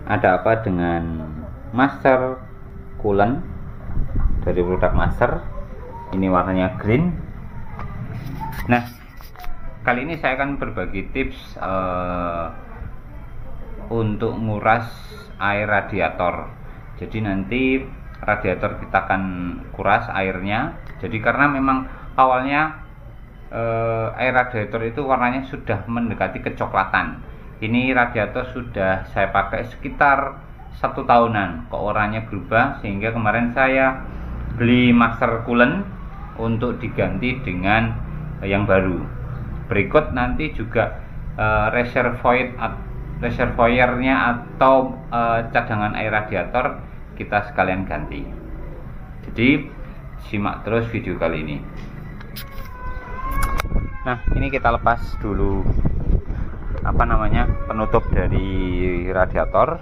ada apa dengan master coolant dari produk Master. Ini warnanya green. Nah, kali ini saya akan berbagi tips untuk nguras air radiator. Jadi nanti radiator kita akan kuras airnya. Jadi karena memang awalnya air radiator itu warnanya sudah mendekati kecoklatan. Ini radiator sudah saya pakai sekitar 1 tahunan, kok warnanya berubah, sehingga kemarin saya beli master coolant untuk diganti dengan yang baru. Berikut nanti juga reservoirnya atau cadangan air radiator kita sekalian ganti. Jadi simak terus video kali ini. Nah, ini kita lepas dulu penutup dari radiator.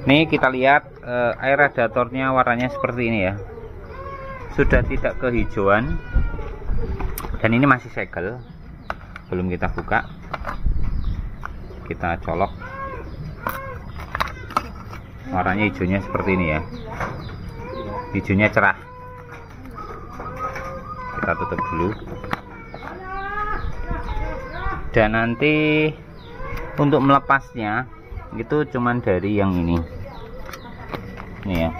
Nih kita lihat air radiatornya warnanya seperti ini ya, sudah tidak kehijauan, dan ini masih segel, belum kita buka. Kita colok, warnanya hijaunya seperti ini ya, hijaunya cerah. Kita tutup dulu, dan nanti untuk melepasnya itu cuman dari yang ini ya,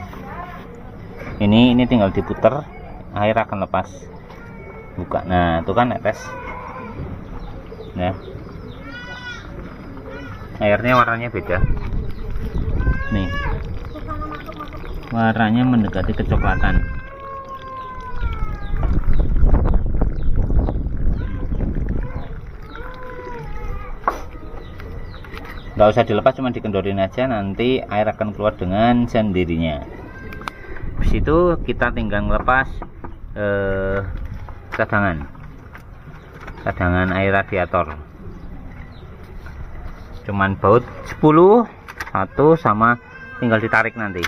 ini tinggal diputer, air akan lepas. Buka, nah itu kan netes ya, airnya warnanya beda nih, warnanya mendekati kecoklatan. Nggak usah dilepas, cuma dikendorin aja, nanti air akan keluar dengan sendirinya. Habis itu kita tinggal ngelepas cadangan air radiator. Cuman baut 10 satu, sama tinggal ditarik nanti.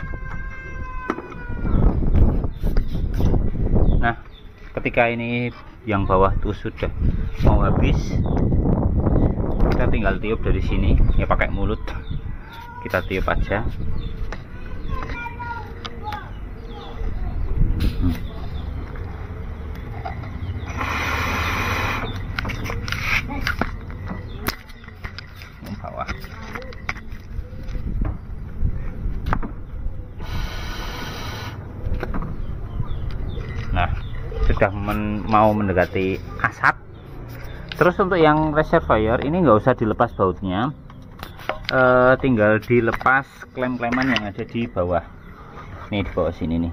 Nah, ketika ini yang bawah tuh sudah mau habis, kita tinggal tiup dari sini ya, pakai mulut kita tiup aja. Bawah. Nah, sudah mau mendekati asap. Terus untuk yang reservoir ini nggak usah dilepas bautnya, tinggal dilepas klem-kleman yang ada di bawah. Nih di bawah sini nih.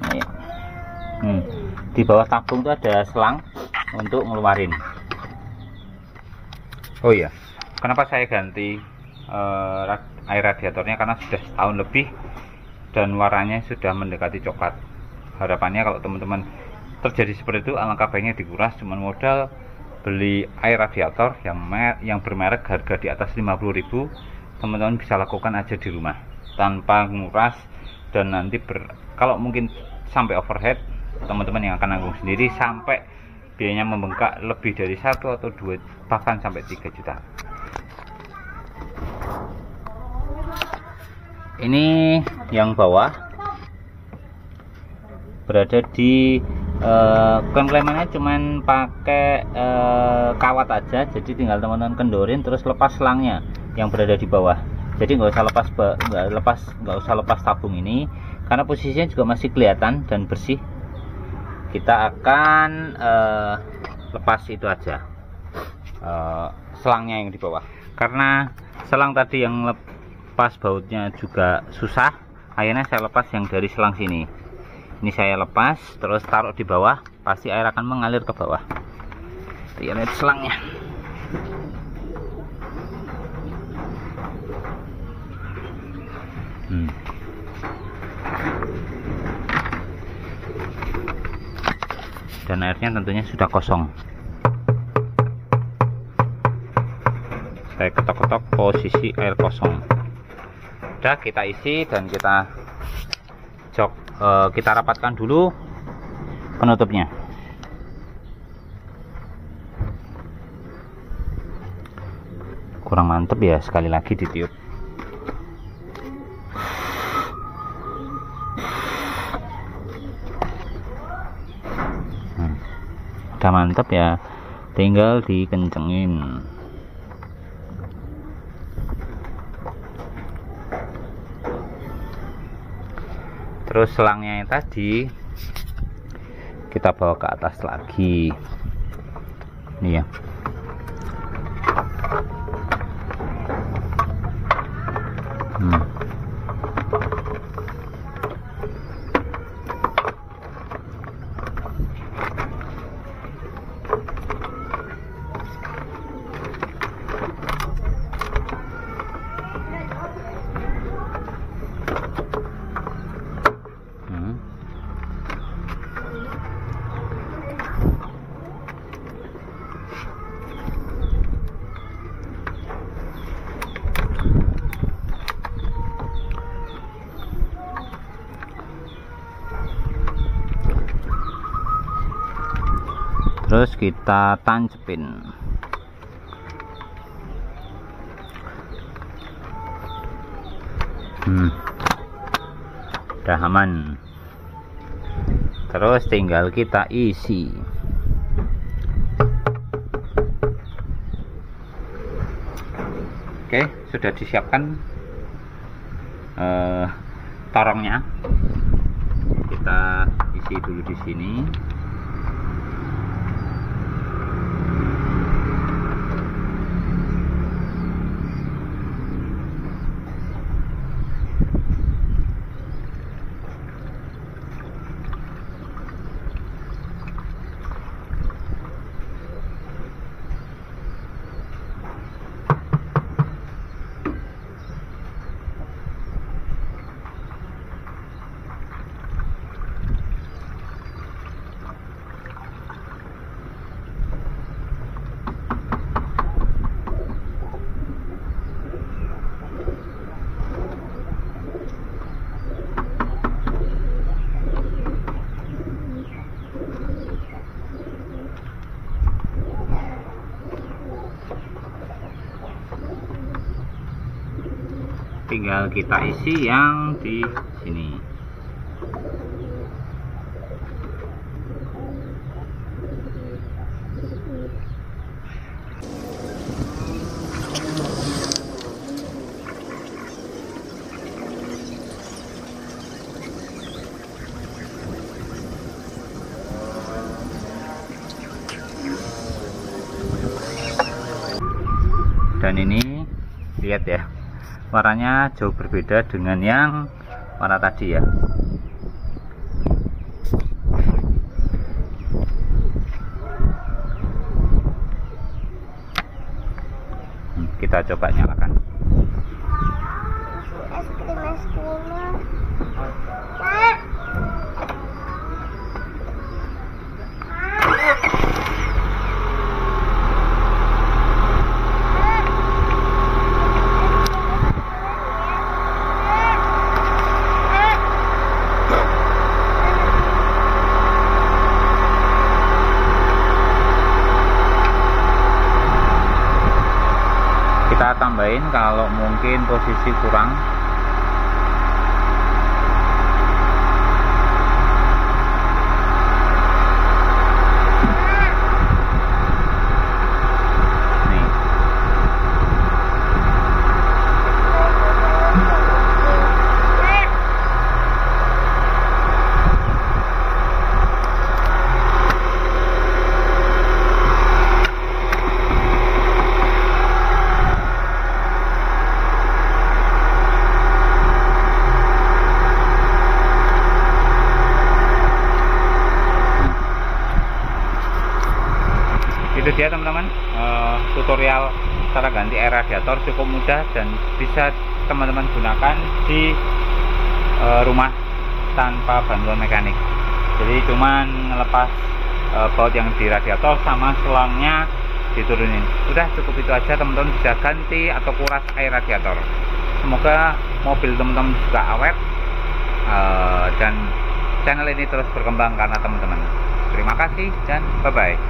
Nah, ya. Di bawah tabung itu ada selang untuk ngeluarin. Oh iya, kenapa saya ganti air radiatornya? Karena sudah setahun lebih dan warnanya sudah mendekati coklat. Harapannya kalau teman-teman terjadi seperti itu, alangkah baiknya dikuras. Cuman modal beli air radiator yang bermerek harga di atas 50.000, teman-teman bisa lakukan aja di rumah tanpa nguras, dan nanti kalau mungkin sampai overhead, teman-teman yang akan nanggung sendiri sampai biayanya membengkak lebih dari 1 atau 2, bahkan sampai 3 juta. Ini yang bawah berada di klem-klemannya cuman pakai kawat aja, jadi tinggal teman-teman kendorin terus lepas selangnya yang berada di bawah. Jadi nggak usah lepas tabung ini, karena posisinya juga masih kelihatan dan bersih. Kita akan lepas itu aja, selangnya yang di bawah, karena selang tadi yang lepas bautnya juga susah. Akhirnya saya lepas yang dari selang sini. Ini saya lepas terus taruh di bawah, pasti air akan mengalir ke bawah. Lihat selangnya. Dan airnya tentunya sudah kosong. Saya ketok-ketok posisi air kosong. Udah kita isi dan kita kita rapatkan dulu penutupnya. kurang mantep ya, sekali lagi ditiup. Udah mantep ya, tinggal dikencengin. Terus selangnya yang tadi kita bawa ke atas lagi nih ya. Terus kita tancepin. Udah aman. Terus tinggal kita isi. Oke, sudah disiapkan torongnya. Kita isi dulu di sini. Tinggal kita isi yang di sini. Dan ini lihat ya, warnanya jauh berbeda dengan yang warna tadi ya. Kita coba nyalakan. Kita tambahin kalau mungkin posisi kurang. Nih. Itu dia teman-teman, tutorial cara ganti air radiator cukup mudah dan bisa teman-teman gunakan di rumah tanpa bantuan mekanik. Jadi cuman ngelepas baut yang di radiator sama selangnya diturunin. Udah cukup itu aja teman-teman, bisa ganti atau kuras air radiator. Semoga mobil teman-teman juga awet dan channel ini terus berkembang karena teman-teman. Terima kasih dan bye-bye.